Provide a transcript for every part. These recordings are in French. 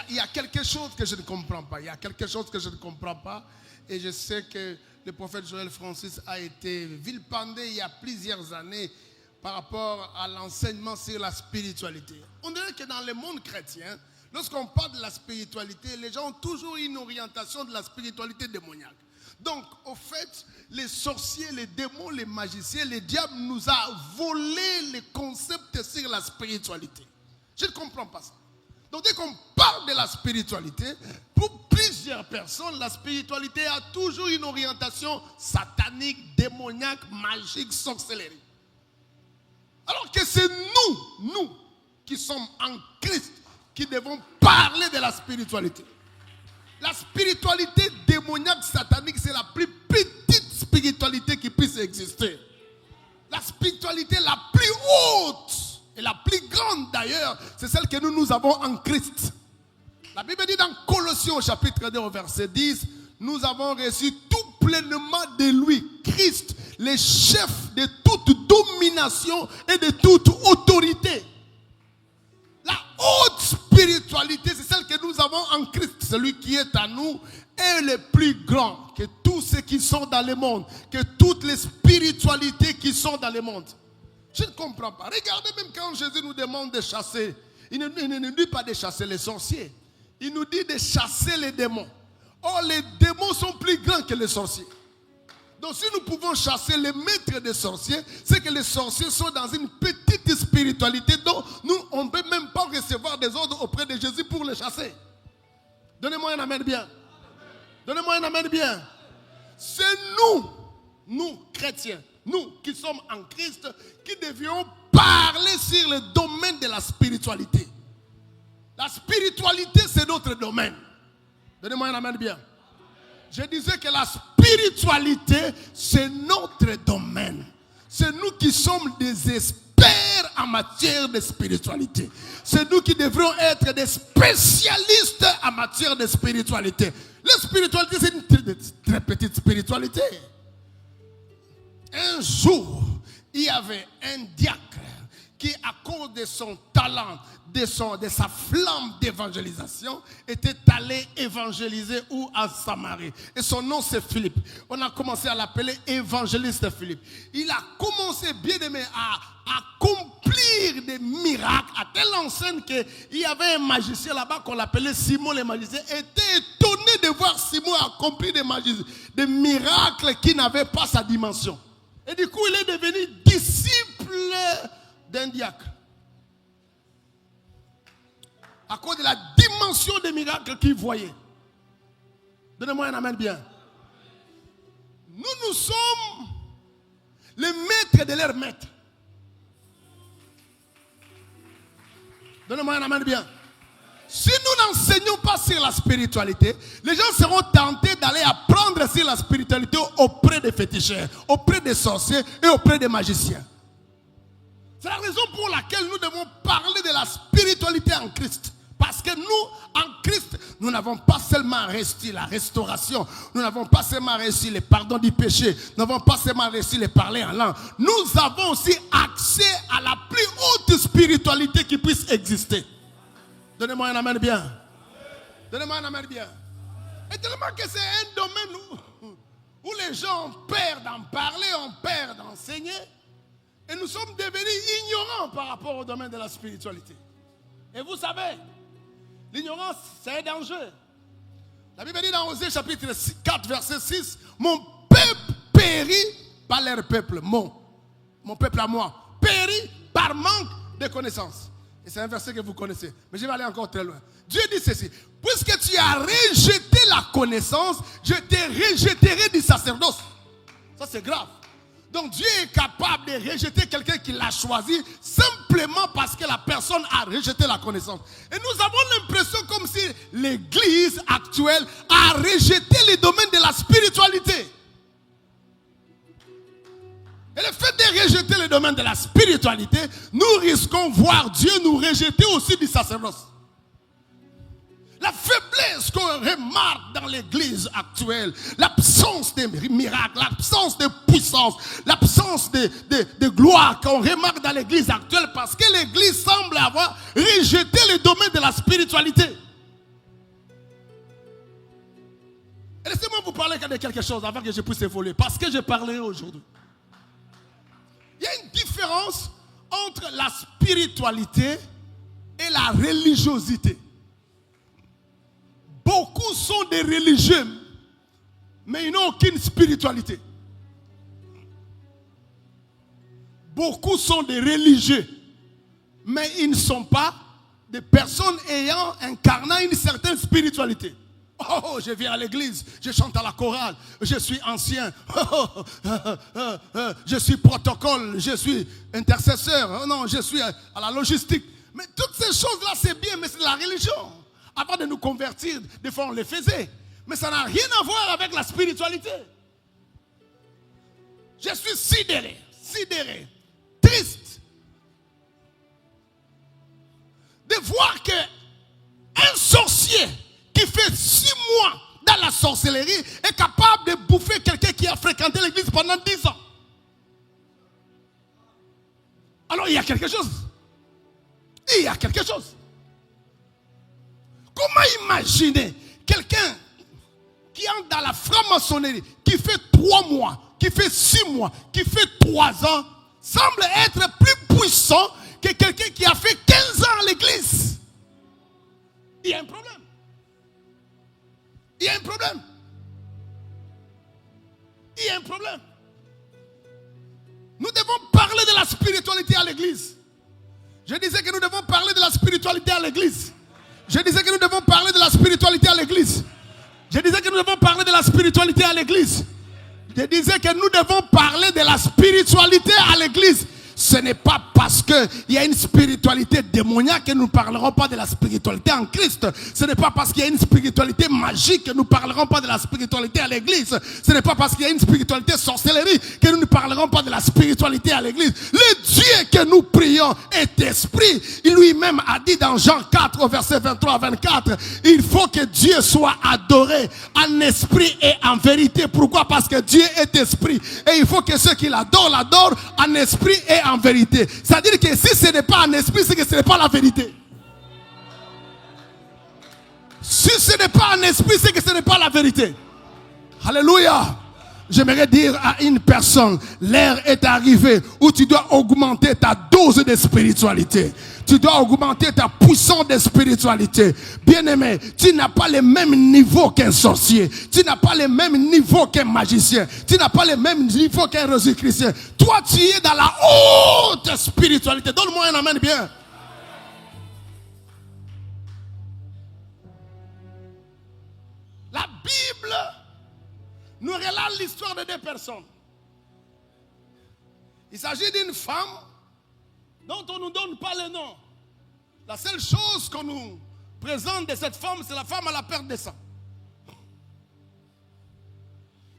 il y a quelque chose que je ne comprends pas. Il y a quelque chose que je ne comprends pas. Et je sais que le prophète Joël Francis a été vilipendé il y a plusieurs années par rapport à l'enseignement sur la spiritualité. On dirait que dans le monde chrétien, lorsqu'on parle de la spiritualité, les gens ont toujours une orientation de la spiritualité démoniaque. Donc, au fait, les sorciers, les démons, les magiciens, les diables nous a volé les concepts sur la spiritualité. Je ne comprends pas ça. Donc, dès qu'on parle de la spiritualité, pour plusieurs personnes, la spiritualité a toujours une orientation satanique, démoniaque, magique, sorcellerie. Alors que c'est nous qui sommes en Christ, qui devons parler de la spiritualité. La spiritualité démoniaque, satanique, c'est la plus petite spiritualité qui puisse exister. La spiritualité la plus haute et la plus grande d'ailleurs, c'est celle que nous avons en Christ. La Bible dit dans Colossiens au chapitre 2 au verset 10, nous avons reçu tout pleinement de lui, Christ, le chef de toute domination et de toute autorité. La haute spiritualité, c'est celle que nous avons en Christ. Celui qui est à nous est le plus grand que tous ceux qui sont dans le monde, que toutes les spiritualités qui sont dans le monde. Je ne comprends pas. Regardez, même quand Jésus nous demande de chasser, il ne nous dit pas de chasser les sorciers. Il nous dit de chasser les démons. Or, les démons sont plus grands que les sorciers. Donc, si nous pouvons chasser les maîtres des sorciers, c'est que les sorciers sont dans une petite spiritualité dont nous, on ne peut même pas recevoir des ordres auprès de Jésus pour les chasser. Donnez-moi un amen bien. Donnez-moi un amen bien. C'est nous chrétiens, nous qui sommes en Christ, qui devions parler sur le domaine de la spiritualité. La spiritualité, c'est notre domaine. Donnez-moi un amen bien. Je disais que la spiritualité, c'est notre domaine. C'est nous qui sommes des experts en matière de spiritualité. C'est nous qui devrons être des spécialistes en matière de spiritualité. La spiritualité, c'est une très petite spiritualité. Un jour, il y avait un diacre qui, à cause de son talent, de sa flamme d'évangélisation, était allé évangéliser où? À Samarie. Et son nom c'est Philippe. On a commencé à l'appeler évangéliste Philippe. Il a commencé, bien aimé, à accomplir des miracles à telle enseigne qu'il y avait un magicien là-bas qu'on l'appelait Simon le magicien. Il était étonné de voir Simon accomplir des miracles qui n'avaient pas sa dimension. Et du coup, il est devenu disciple d'un diacre. À cause de la dimension des miracles qu'il voyait. Donnez-moi un amen bien. Nous sommes les maîtres de leurs maîtres. Donnez-moi un amen bien. Si nous n'enseignons pas sur la spiritualité, les gens seront tentés d'aller apprendre sur la spiritualité auprès des féticheurs, auprès des sorciers et auprès des magiciens. C'est la raison pour laquelle nous devons parler de la spiritualité en Christ. Parce que nous, en Christ, nous n'avons pas seulement reçu la restauration, nous n'avons pas seulement reçu le pardon du péché, nous n'avons pas seulement reçu le parler en langue. Nous avons aussi accès à la plus haute spiritualité qui puisse exister. Donnez-moi un amen bien. Donnez-moi un amen bien. Et tellement que c'est un domaine où les gens ont peur d'en parler, ont peur d'enseigner. Et nous sommes devenus ignorants par rapport au domaine de la spiritualité. Et vous savez, l'ignorance, c'est un danger. La Bible dit dans Osée chapitre 4, verset 6, mon peuple périt par leur peuple. Mon peuple à moi périt par manque de connaissances. Et c'est un verset que vous connaissez. Mais je vais aller encore très loin. Dieu dit ceci, puisque tu as rejeté la connaissance, je te rejetterai du sacerdoce. Ça c'est grave. Donc Dieu est capable de rejeter quelqu'un qui l'a choisi simplement parce que la personne a rejeté la connaissance. Et nous avons l'impression comme si l'église actuelle a rejeté le domaine de la spiritualité. Et le fait de rejeter le domaine de la spiritualité, nous risquons voir Dieu nous rejeter aussi du sacerdoce. La faiblesse qu'on remarque dans l'église actuelle, l'absence de miracles, l'absence de puissance, l'absence de gloire qu'on remarque dans l'église actuelle parce que l'église semble avoir rejeté le domaine de la spiritualité. Laissez-moi vous parler de quelque chose avant que je puisse évoluer. Parce que je parlerai aujourd'hui. Il y a une différence entre la spiritualité et la religiosité. Beaucoup sont des religieux, mais ils n'ont aucune spiritualité. Beaucoup sont des religieux, mais ils ne sont pas des personnes incarnant une certaine spiritualité. Oh, je viens à l'église, je chante à la chorale, je suis ancien, je suis protocole, je suis intercesseur, non, je suis à la logistique. Mais toutes ces choses-là, c'est bien, mais c'est de la religion. Avant de nous convertir, des fois on les faisait. Mais ça n'a rien à voir avec la spiritualité. Je suis sidéré, triste de voir qu'un sorcier qui fait 6 mois dans la sorcellerie est capable de bouffer quelqu'un qui a fréquenté l'église pendant 10 ans. Alors il y a quelque chose. Il y a quelque chose. Comment imaginer quelqu'un qui entre dans la franc-maçonnerie, qui fait 3 mois, qui fait 6 mois, qui fait 3 ans, semble être plus puissant que quelqu'un qui a fait 15 ans à l'église? Il y a un problème. Il y a un problème. Il y a un problème. Nous devons parler de la spiritualité à l'église. Je disais que nous devons parler de la spiritualité à l'église. Je disais que nous devons parler de la spiritualité à l'église. Je disais que nous devons parler de la spiritualité à l'église. Je disais que nous devons parler de la spiritualité à l'église. Ce n'est pas parce qu'il y a une spiritualité démoniaque que nous ne parlerons pas de la spiritualité en Christ. Ce n'est pas parce qu'il y a une spiritualité magique que nous ne parlerons pas de la spiritualité à l'église. Ce n'est pas parce qu'il y a une spiritualité sorcellerie que nous ne parlerons pas de la spiritualité à l'église. Le Dieu que nous prions est esprit. Il lui-même a dit dans Jean 4 au verset 23 à 24, il faut que Dieu soit adoré en esprit et en vérité. Pourquoi? Parce que Dieu est esprit. Et il faut que ceux qui l'adorent en esprit et en vérité. C'est-à-dire que si ce n'est pas en esprit, c'est que ce n'est pas la vérité. Si ce n'est pas en esprit, c'est que ce n'est pas la vérité. Alléluia. J'aimerais dire à une personne, l'heure est arrivée où tu dois augmenter ta dose de spiritualité. Tu dois augmenter ta puissance de spiritualité. Bien-aimé, tu n'as pas le même niveau qu'un sorcier. Tu n'as pas le même niveau qu'un magicien. Tu n'as pas le même niveau qu'un rosicrucien. Toi, tu es dans la haute spiritualité. Donne-moi un amen bien. La Bible nous relate l'histoire de 2 personnes. Il s'agit d'une femme dont on ne nous donne pas le nom. La seule chose qu'on nous présente de cette femme, c'est la femme à la perte de sang.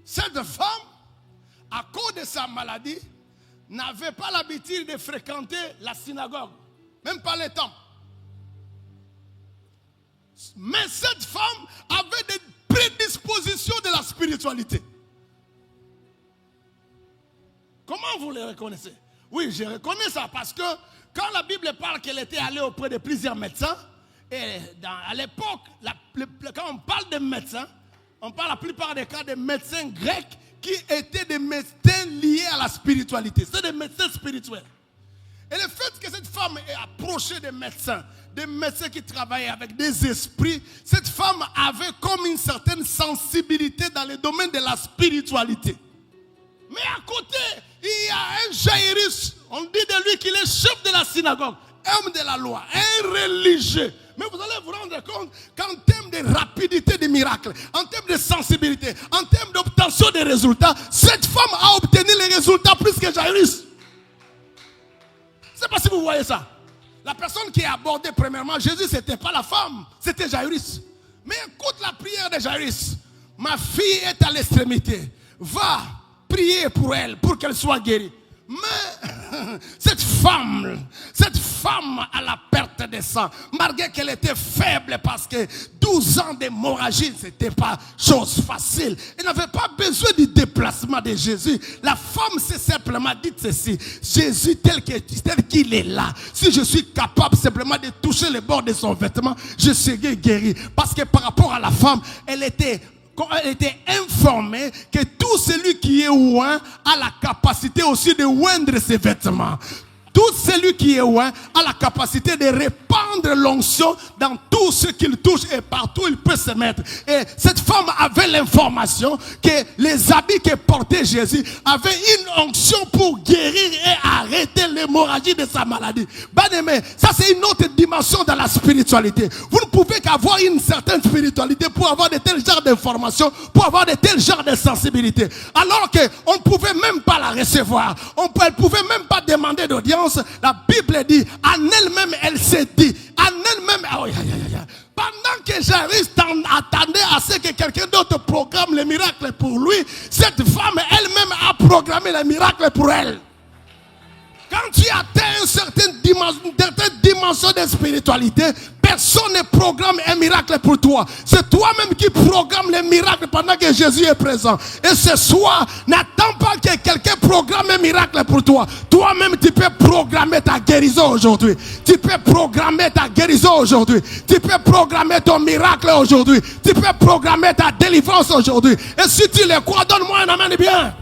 Cette femme, à cause de sa maladie, n'avait pas l'habitude de fréquenter la synagogue, même pas le temple. Mais cette femme avait des prédispositions de la spiritualité. Comment vous les reconnaissez? Oui, je reconnais ça parce que quand la Bible parle qu'elle était allée auprès de plusieurs médecins, et à l'époque, quand on parle de médecins, on parle la plupart des cas de médecins grecs qui étaient des médecins liés à la spiritualité. C'est des médecins spirituels. Et le fait que cette femme ait approché des médecins qui travaillaient avec des esprits, cette femme avait comme une certaine sensibilité dans le domaine de la spiritualité. Mais à côté, il y a un Jairus, on dit de lui qu'il est chef de la synagogue, homme de la loi, un religieux. Mais vous allez vous rendre compte qu'en termes de rapidité des miracles, en termes de sensibilité, en termes d'obtention des résultats, cette femme a obtenu les résultats plus que Jairus. Je ne sais pas si vous voyez ça. La personne qui est abordée premièrement, Jésus, ce n'était pas la femme, c'était Jairus. Mais écoute la prière de Jairus. Ma fille est à l'extrémité. Va prier pour elle, pour qu'elle soit guérie. Mais cette femme à la perte de sang, malgré qu'elle était faible parce que 12 ans d'hémorragie, ce n'était pas chose facile. Elle n'avait pas besoin du déplacement de Jésus. La femme s'est simplement dit ceci: Jésus tel qu'il est là, si je suis capable simplement de toucher le bord de son vêtement, je serai guéri. Parce que par rapport à la femme, elle était été informé que tout celui qui est oint a la capacité aussi de oindre ses vêtements. Tout celui qui est oint a la capacité de répandre l'onction dans tout ce qu'il touche et partout il peut se mettre. Et cette femme avait l'information que les habits que portait Jésus avaient une onction pour guérir et arrêter l'hémorragie de sa maladie. Bien-aimé, ça c'est une autre dimension dans la spiritualité. Vous ne pouvez qu'avoir une certaine spiritualité pour avoir de tels genres d'informations, pour avoir de tels genres de sensibilité. Alors qu'on ne pouvait même pas la recevoir. Elle ne pouvait même pas demander d'audience. La Bible dit, en elle-même, elle s'est dit, en elle-même, pendant que Jairus attendait à ce que quelqu'un d'autre programme le miracle pour lui, cette femme elle-même a programmé le miracle pour elle. Quand tu atteins une certaine dimension de spiritualité, personne ne programme un miracle pour toi. C'est toi-même qui programme le miracle pendant que Jésus est présent. Et ce soir, n'attends pas que quelqu'un programme un miracle pour toi. Toi-même, tu peux programmer ta guérison aujourd'hui. Tu peux programmer ta guérison aujourd'hui. Tu peux programmer ton miracle aujourd'hui. Tu peux programmer ta délivrance aujourd'hui. Et si tu le crois, donne-moi un amen bien.